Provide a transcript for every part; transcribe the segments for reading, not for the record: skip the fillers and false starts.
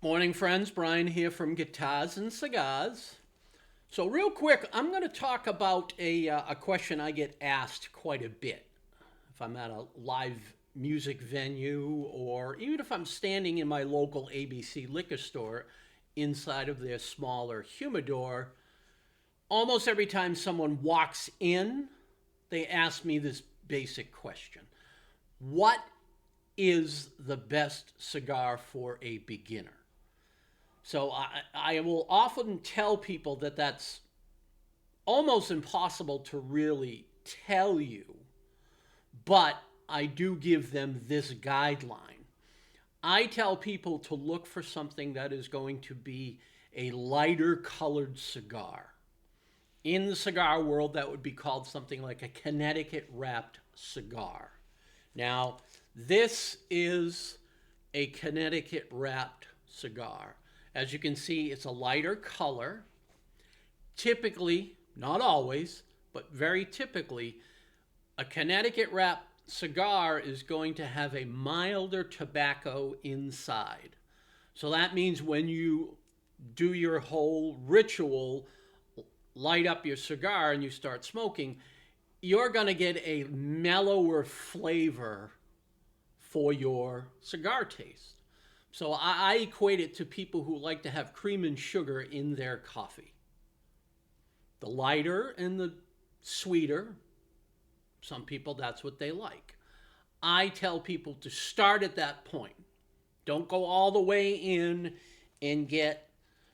Morning, friends. Brian here from Guitars and Cigars. So, real quick, I'm going to talk about a question I get asked quite a bit. If I'm at a live music venue, or even if I'm standing in my local ABC liquor store inside of their smaller humidor, almost every time someone walks in, they ask me this basic question: what is the best cigar for a beginner? So I will often tell people that that's almost impossible to really tell you, but I do give them this guideline. I tell people to look for something that is going to be a lighter colored cigar. In the cigar world, that would be called something like a Connecticut wrapped cigar. Now, this is a Connecticut wrapped cigar. As you can see, it's a lighter color. Typically, not always, but very typically, a Connecticut wrapped cigar is going to have a milder tobacco inside. So that means when you do your whole ritual, light up your cigar and you start smoking, you're going to get a mellower flavor for your cigar taste. So I equate it to people who like to have cream and sugar in their coffee. The lighter and the sweeter, some people, that's what they like. I tell people to start at that point. Don't go all the way in and get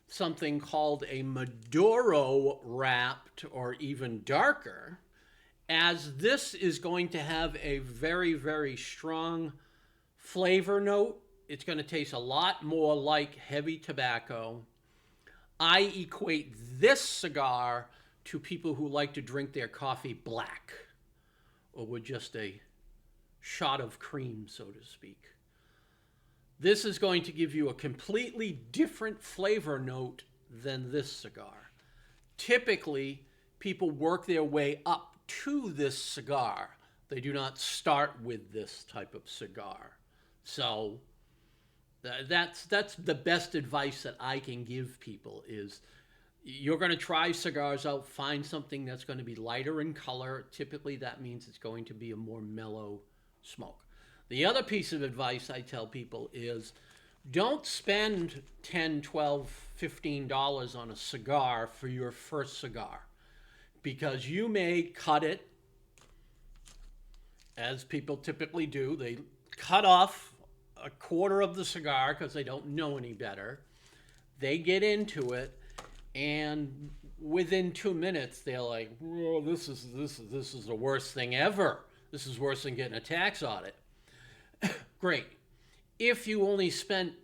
something called a Maduro wrapped or even darker, as this is going to have a very, very strong flavor note. It's going to taste a lot more like heavy tobacco. I equate this cigar to people who like to drink their coffee black or with just a shot of cream, so to speak. This is going to give you a completely different flavor note than this cigar. Typically, people work their way up to this cigar. They do not start with this type of cigar. So that's the best advice that I can give people is you're going to try cigars out, find something that's going to be lighter in color. Typically, that means it's going to be a more mellow smoke. The other piece of advice I tell people is don't spend $10, $12, $15 on a cigar for your first cigar, because you may cut it, as people typically do. They cut off a quarter of the cigar because they don't know any better. They get into it, and within 2 minutes, they're like, "Whoa, this is the worst thing ever. This is worse than getting a tax audit." Great. If you only spent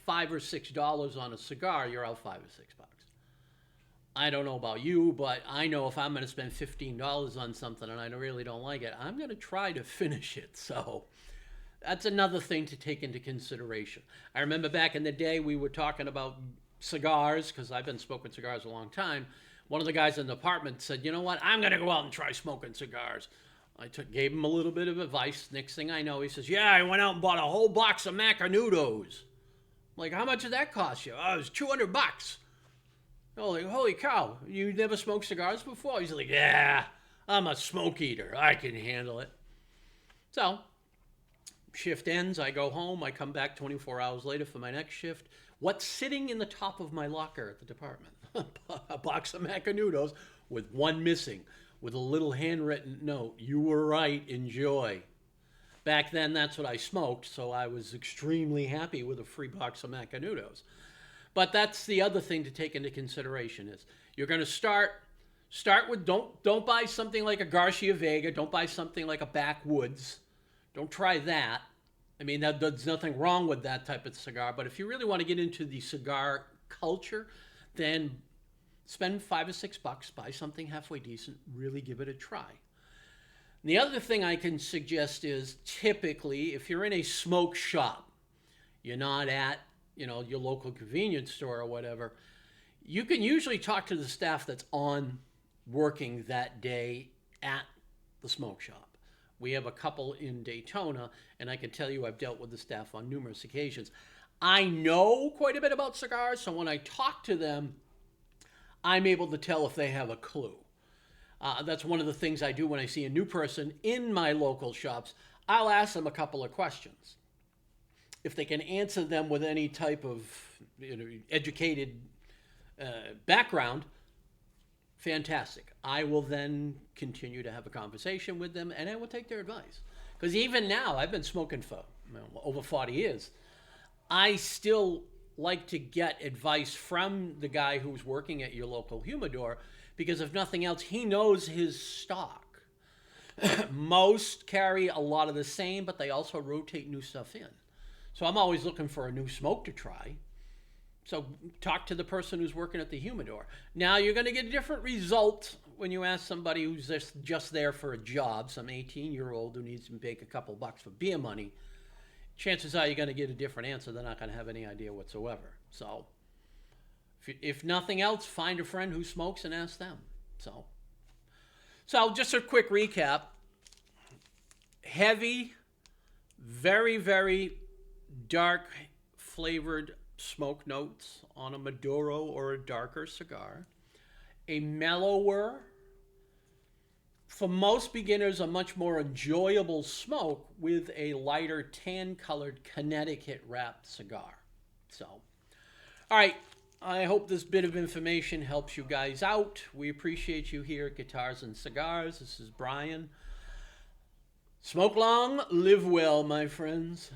$5 or $6 on a cigar, you're out $5 or $6. I don't know about you, but I know if I'm going to spend $15 on something and I really don't like it, I'm going to try to finish it. So that's another thing to take into consideration. I remember back in the day we were talking about cigars, because I've been smoking cigars a long time. One of the guys in the apartment said, "You know what? I'm going to go out and try smoking cigars." I gave him a little bit of advice. Next thing I know, he says, "Yeah, I went out and bought a whole box of Macanudos." I'm like, "How much did that cost you?" "Oh, it was $200. Oh, like, holy cow, you never smoked cigars before?" He's like, "Yeah, I'm a smoke eater. I can handle it." So shift ends, I go home, I come back 24 hours later for my next shift. What's sitting in the top of my locker at the department? A box of Macanudos with one missing, with a little handwritten note: "You were right, enjoy." Back then, that's what I smoked, so I was extremely happy with a free box of Macanudos. But that's the other thing to take into consideration is you're going to start with, don't buy something like a Garcia Vega, don't buy something like a Backwoods. Don't try that. I mean, there's nothing wrong with that type of cigar, but if you really want to get into the cigar culture, then spend $5 or $6, buy something halfway decent, really give it a try. And the other thing I can suggest is, typically, if you're in a smoke shop, you're not at, your local convenience store or whatever, you can usually talk to the staff that's on working that day at the smoke shop. We have a couple in Daytona, and I can tell you I've dealt with the staff on numerous occasions. I know quite a bit about cigars, so when I talk to them, I'm able to tell if they have a clue. That's one of the things I do when I see a new person in my local shops. I'll ask them a couple of questions. If they can answer them with any type of educated background, fantastic. I will then continue to have a conversation with them, and I will take their advice. Because even now, I've been smoking for over 40 years. I still like to get advice from the guy who's working at your local humidor, because if nothing else, he knows his stock. Most carry a lot of the same, but they also rotate new stuff in. So I'm always looking for a new smoke to try. So talk to the person who's working at the humidor. Now you're going to get a different result when you ask somebody who's just there for a job, some 18-year-old who needs to make a couple bucks for beer money. Chances are you're going to get a different answer. They're not going to have any idea whatsoever. So if nothing else, find a friend who smokes and ask them. So just a quick recap. Heavy, very, very dark flavored smoke notes on a Maduro or a darker cigar. A mellower, for most beginners, a much more enjoyable smoke with a lighter tan-colored Connecticut wrapped cigar. So, all right, I hope this bit of information helps you guys out. We appreciate you here at Guitars and Cigars. This is Brian. Smoke long, live well, my friends.